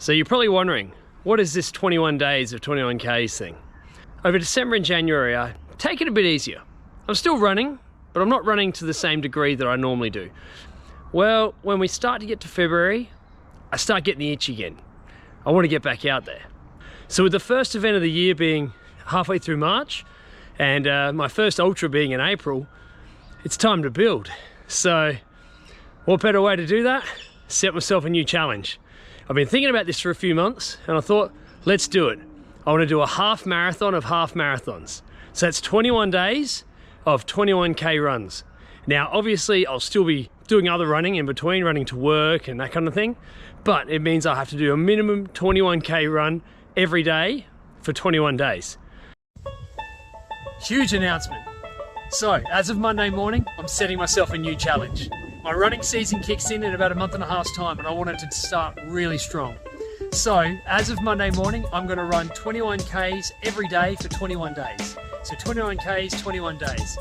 So you're probably wondering, what is this 21 days of 21Ks thing? Over December and January, I take it a bit easier. I'm still running, but I'm not running to the same degree that I normally do. Well, when we start to get to February, I start getting the itch again. I want to get back out there. So with the first event of the year being halfway through March, and my first ultra being in April, it's time to build. So what better way to do that? Set myself a new challenge. I've been thinking about this for a few months and I thought, let's do it. I want to do a half marathon of half marathons. So that's 21 days of 21K runs. Now, obviously I'll still be doing other running in between, running to work and that kind of thing, but it means I have to do a minimum 21K run every day for 21 days. Huge announcement. So, as of Monday morning, I'm setting myself a new challenge. My running season kicks in about a month and a half's time and I want it to start really strong. So, as of Monday morning, I'm going to run 21Ks every day for 21 days. So 21Ks, 21 days.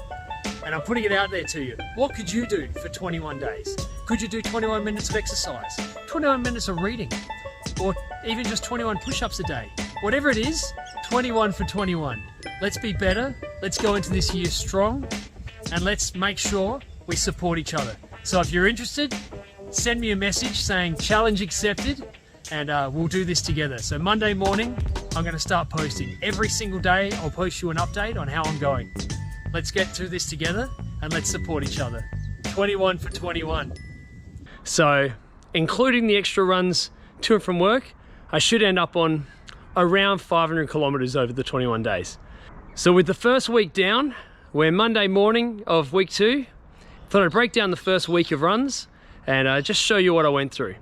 And I'm putting it out there to you. What could you do for 21 days? Could you do 21 minutes of exercise? 21 minutes of reading? Or even just 21 push-ups a day? Whatever it is, 21 for 21. Let's be better, let's go into this year strong, and let's make sure we support each other. So if you're interested, send me a message saying challenge accepted, and we'll do this together. So Monday morning, I'm going to start posting. Every single day, I'll post you an update on how I'm going. Let's get through this together and let's support each other. 21 for 21. So, including the extra runs to and from work, I should end up on around 500 kilometers over the 21 days. So with the first week down, we're Monday morning of week 2. Thought I'd break down the first week of runs and just show you what I went through.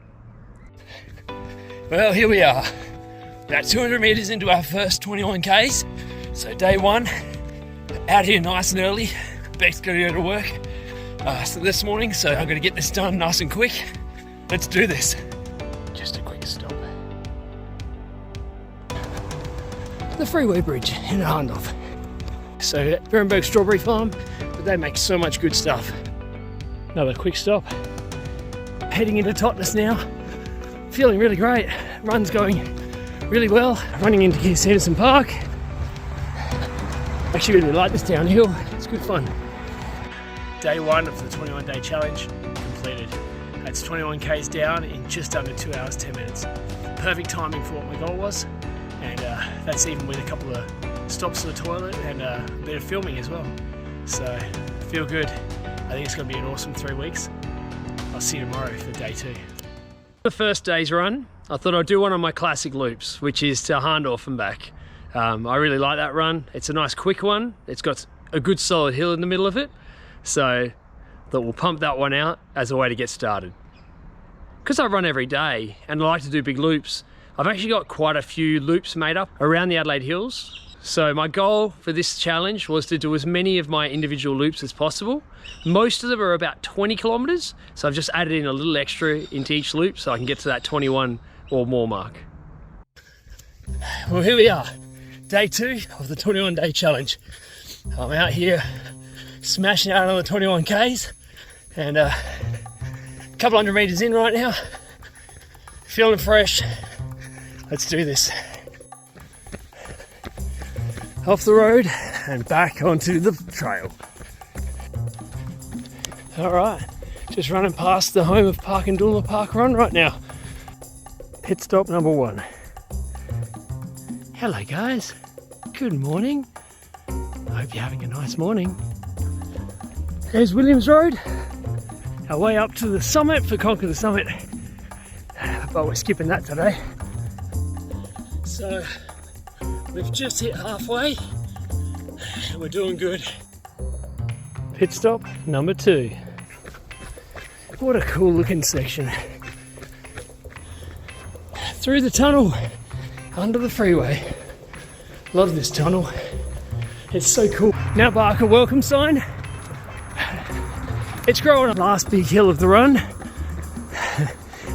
Well, here we are, about 200 meters into our first 21Ks. So day 1, out here nice and early. Beck's gonna go to work so this morning, so I'm gonna get this done nice and quick. Let's do this. Just a quick stop. The freeway bridge in Arndorf. So Berenberg Strawberry Farm, but they make so much good stuff. Another quick stop. Heading into Totnes now. Feeling really great. Run's going really well. Running into Keir Sanderson Park. Actually really like this downhill. It's good fun. Day 1 of the 21 day challenge completed. That's 21Ks down in just under 2 hours 10 minutes. Perfect timing for what my goal was. And that's even with a couple of stops to the toilet and a bit of filming as well. So, feel good. I think it's going to be an awesome 3 weeks. I'll see you tomorrow for day 2. The first day's run, I thought I'd do one of my classic loops, which is to Arndorf and back. I really like that run. It's a nice quick one. It's got a good solid hill in the middle of it. So, that we'll pump that one out as a way to get started. Because I run every day and I like to do big loops, I've actually got quite a few loops made up around the Adelaide Hills. So my goal for this challenge was to do as many of my individual loops as possible. Most of them are about 20 kilometers, so I've just added in a little extra into each loop so I can get to that 21 or more mark. Well, here we are, day 2 of the 21 day challenge. I'm out here smashing out another 21Ks and a couple hundred meters in right now. Feeling fresh. Let's do this. Off the road and back onto the trail. All right, just running past the home of Parkandoola Park Run right now. Pit stop number 1. Hello guys, good morning. I hope you're having a nice morning. There's Williams Road, our way up to the summit for Conquer the Summit, but we're skipping that today. So we've just hit halfway and we're doing good. Pit stop number 2. What a cool looking section. Through the tunnel, under the freeway. Love this tunnel. It's so cool. Now Barker welcome sign. It's growing on the last big hill of the run.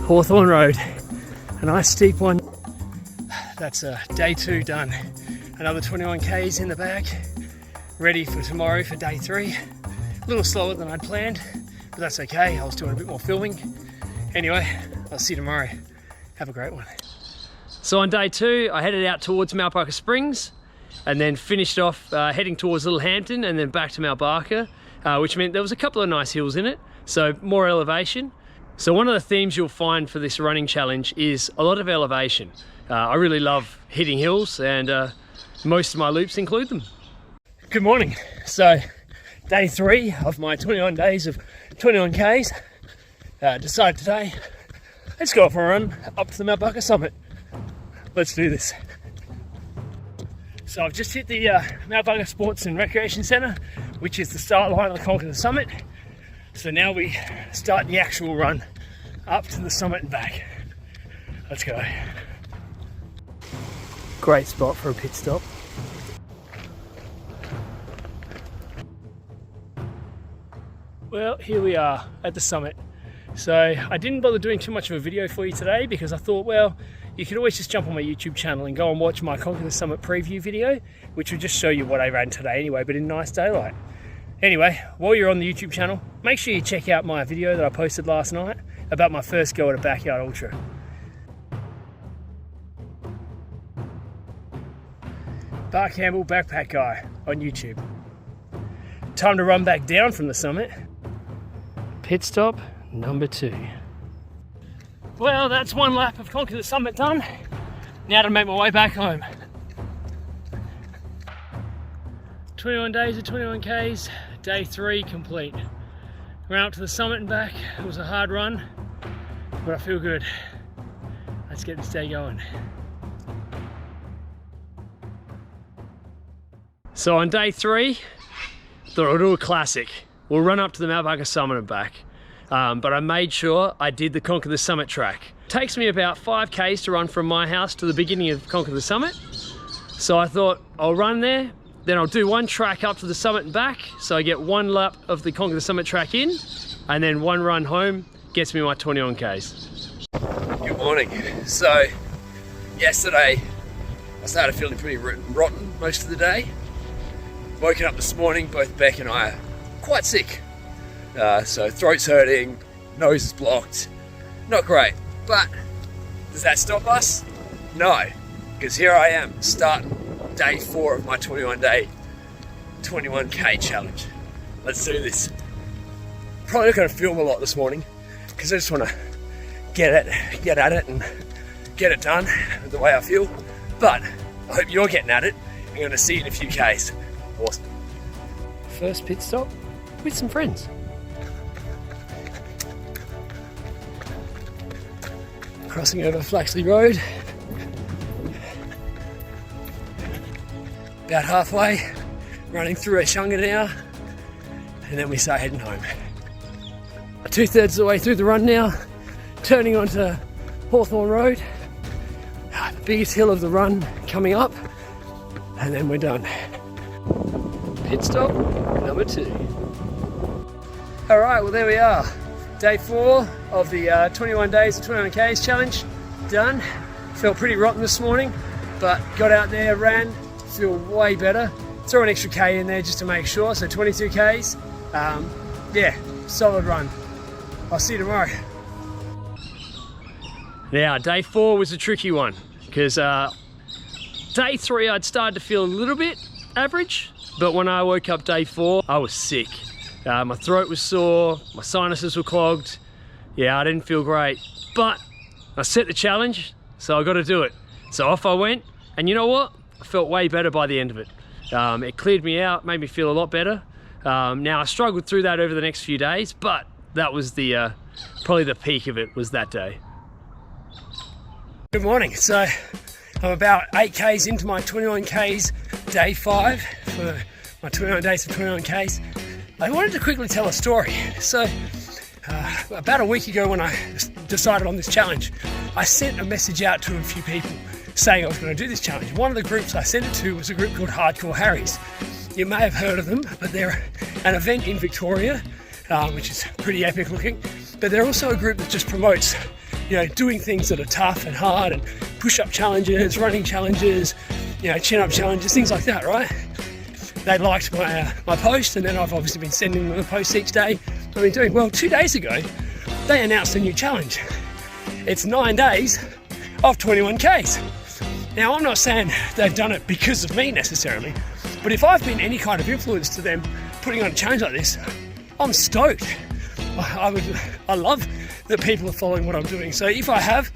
Hawthorne Road. A nice steep one. That's day 2 done. Another 21Ks in the bag. Ready for tomorrow for day 3. A little slower than I'd planned, but that's okay. I was doing a bit more filming. Anyway, I'll see you tomorrow. Have a great one. So on day 2, I headed out towards Mount Barker Springs and then finished off heading towards Little Hampton and then back to Mount Barker, which meant there was a couple of nice hills in it, so more elevation. So one of the themes you'll find for this running challenge is a lot of elevation. I really love hitting hills, and most of my loops include them. Good morning. So day 3 of my 21 days of 21 Ks. Decided today, let's go for a run up to the Mount Barker summit. Let's do this. So I've just hit the Mount Barker Sports and Recreation Centre, which is the start line of the Conquer the Summit. So now we start the actual run up to the summit and back. Let's go. Great spot for a pit stop. Well, here we are at the summit. So I didn't bother doing too much of a video for you today because I thought, well, you could always just jump on my YouTube channel and go and watch my Conquer the Summit preview video, which will just show you what I ran today anyway, but in nice daylight. Anyway, while you're on the YouTube channel, make sure you check out my video that I posted last night about my first go at a backyard ultra. Bart Campbell Backpack Guy on YouTube. Time to run back down from the summit. Pit stop number 2. Well, that's one lap of Conquer the Summit done. Now to make my way back home. 21 days of 21 Ks, day 3 complete. Ran up to the summit and back. It was a hard run, but I feel good. Let's get this day going. So on day 3, thought I'll do a classic. We'll run up to the Mount Barker summit and back. But I made sure I did the Conquer the Summit track. It takes me about 5 Ks to run from my house to the beginning of Conquer the Summit. So I thought I'll run there, then I'll do one track up to the summit and back, so I get 1 lap of the Conquer the Summit track in, and then 1 run home gets me my 21 Ks. Good morning. So yesterday I started feeling pretty rotten most of the day. Woken up this morning, both Beck and I are quite sick. So throat's hurting, nose is blocked, not great. But does that stop us? No, because here I am starting day 4 of my 21-day 21K challenge. Let's do this. Probably not going to film a lot this morning because I just want to get at it and get it done the way I feel. But I hope you're getting at it. I'm going to see you in a few Ks. Awesome. First pit stop with some friends. Crossing over Flaxley Road. About halfway, running through Ashunga now, and then we start heading home. 2/3 of the way through the run now, turning onto Hawthorne Road, the biggest hill of the run coming up, and then we're done. Pit stop number 2. All right, well there we are. Day 4 of the 21 days of 21 Ks challenge done. Felt pretty rotten this morning, but got out there, ran, feel way better. Throw an extra K in there just to make sure, so 22 Ks. Yeah, solid run. I'll see you tomorrow. Now, day 4 was a tricky one because day 3 I'd started to feel a little bit average, but when I woke up day 4, I was sick. My throat was sore, my sinuses were clogged. Yeah, I didn't feel great, but I set the challenge, so I got to do it. So off I went, and you know what? I felt way better by the end of it. It cleared me out, made me feel a lot better. Now I struggled through that over the next few days, but that was the probably the peak of it was that day. Good morning. So I'm about 8 Ks into my 21 Ks, day 5 for my 21 days of 21 Ks. I wanted to quickly tell a story. So about a week ago when I decided on this challenge, I sent a message out to a few people saying I was going to do this challenge. One of the groups I sent it to was a group called Hardcore Harrys. You may have heard of them, but they're an event in Victoria, which is pretty epic looking. But they're also a group that just promotes, you know, doing things that are tough and hard, and push-up challenges, running challenges, you know, chin-up challenges, things like that, right? They liked my post, and then I've obviously been sending them the posts each day. I've been doing well. 2 days ago, they announced a new challenge. It's 9 days of 21 Ks. Now, I'm not saying they've done it because of me necessarily, but if I've been any kind of influence to them putting on a challenge like this, I'm stoked. I love that people are following what I'm doing. So if I have,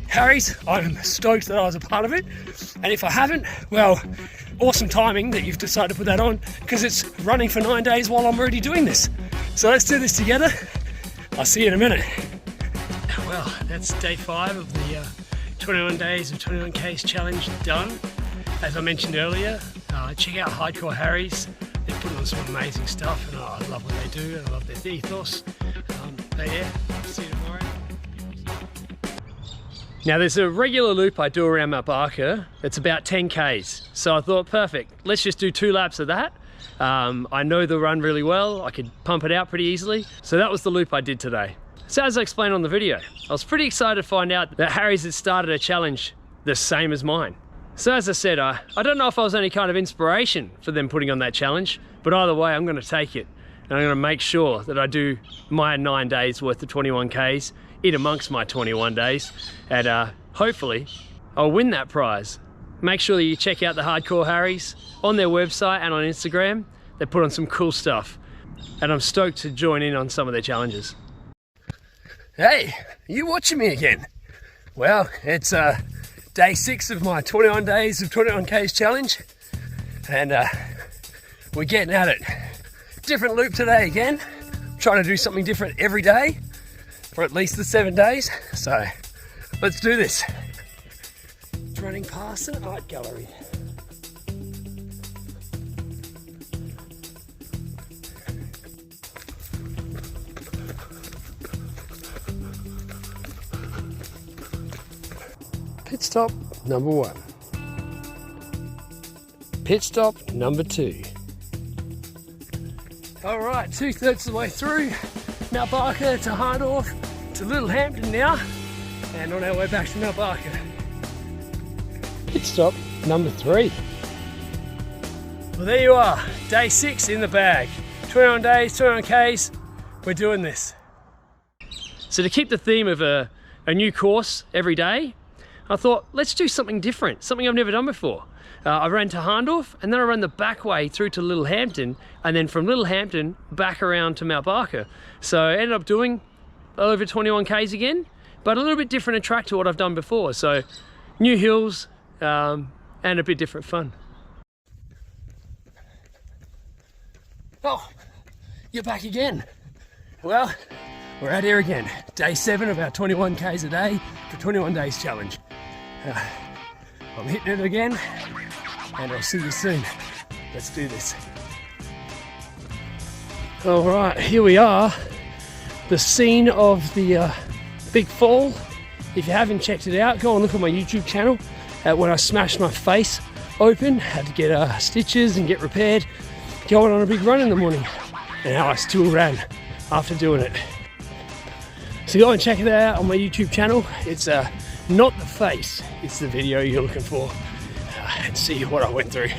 Harry's, I'm stoked that I was a part of it. And if I haven't, well, awesome timing that you've decided to put that on, because it's running for 9 days while I'm already doing this. So let's do this together. I'll see you in a minute. Well, that's day 5 of the 21 days of 21Ks challenge done. As I mentioned earlier, check out Hardcore Harry's. They're putting on some amazing stuff, and I love what they do, and I love their ethos. But yeah, I'll see you tomorrow. Now, there's a regular loop I do around Mount Barker. It's about 10Ks. So I thought, perfect, let's just do 2 laps of that. I know the run really well. I could pump it out pretty easily. So that was the loop I did today. So as I explained on the video, I was pretty excited to find out that Harry's had started a challenge the same as mine. So as I said, I don't know if I was any kind of inspiration for them putting on that challenge, but either way, I'm gonna take it. And I'm gonna make sure that I do my 9 days worth of 21Ks in amongst my 21 days. And hopefully, I'll win that prize. Make sure that you check out the Hardcore Harry's on their website and on Instagram. They put on some cool stuff. And I'm stoked to join in on some of their challenges. Hey, you watching me again? Well, it's day 6 of my 21 days of 21Ks challenge, and we're getting at it. Different loop today again. Trying to do something different every day for at least the 7 days. So let's do this. It's running past an art gallery. Pit stop number 1. Pit stop number 2. All right, 2/3 of the way through Mount Barker to Hardorf to Little Hampton now, and on our way back to Mount Barker. Pit stop number 3. Well, there you are, day 6 in the bag. 21 days, 21Ks, we're doing this. So to keep the theme of a new course every day, I thought, let's do something different, something I've never done before. I ran to Hahndorf, and then I ran the back way through to Little Hampton, and then from Little Hampton back around to Mount Barker. So I ended up doing over 21Ks again, but a little bit different a track to what I've done before. So new hills and a bit different fun. Oh, you're back again. Well, we're out here again. Day 7 of our 21Ks a day for 21 days challenge. I'm hitting it again, and I'll see you soon. Let's do this. All right, here we are, the scene of the big fall. If you haven't checked it out, go and look at my YouTube channel when I smashed my face open, had to get stitches and get repaired, going on a big run in the morning, and how I still ran after doing it. So go and check it out on my YouTube channel. It's not the face, it's the video you're looking for, and see what I went through.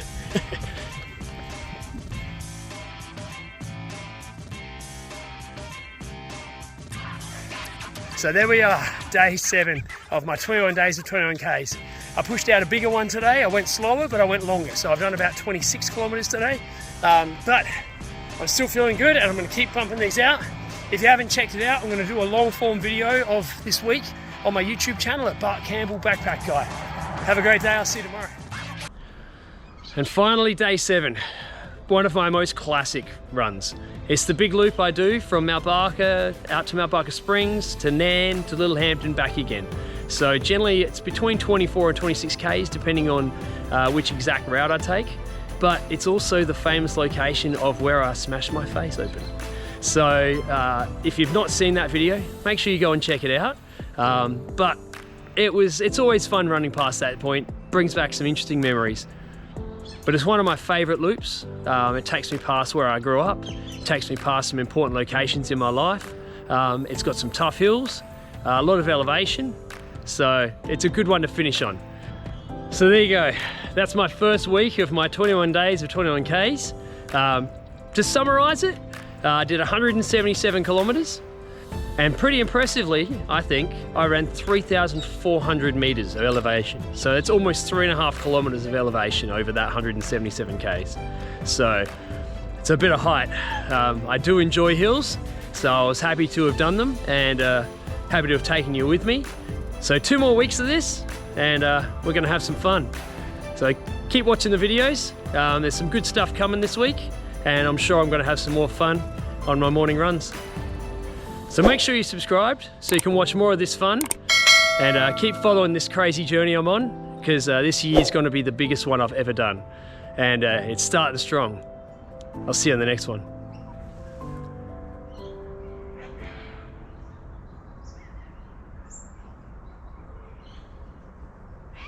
So there we are, day 7 of my 21 days of 21Ks. I pushed out a bigger one today. I went slower, but I went longer. So I've done about 26 kilometers today, but I'm still feeling good, and I'm gonna keep pumping these out. If you haven't checked it out, I'm gonna do a long form video of this week on my YouTube channel at Bart Campbell Backpack Guy. Have a great day, I'll see you tomorrow. And finally, day 7, one of my most classic runs. It's the big loop I do from Mount Barker out to Mount Barker Springs to Nan to Little Hampton back again. So generally it's between 24 and 26Ks depending on which exact route I take, but it's also the famous location of where I smashed my face open. So if you've not seen that video, make sure you go and check it out. But it's always fun running past that point, brings back some interesting memories. But it's one of my favorite loops. It takes me past where I grew up, it takes me past some important locations in my life. It's got some tough hills, a lot of elevation, so it's a good one to finish on. So there you go, that's my first week of my 21 days of 21Ks. To summarize it, I did 177 kilometers. And pretty impressively, I think, I ran 3,400 meters of elevation. So it's almost 3.5 kilometers of elevation over that 177 Ks. So it's a bit of height. I do enjoy hills, so I was happy to have done them and happy to have taken you with me. So 2 more weeks of this and we're gonna have some fun. So keep watching the videos. There's some good stuff coming this week and I'm sure I'm gonna have some more fun on my morning runs. So make sure you're subscribed so you can watch more of this fun and keep following this crazy journey I'm on, because this year is going to be the biggest one I've ever done and it's starting strong. I'll see you on the next one.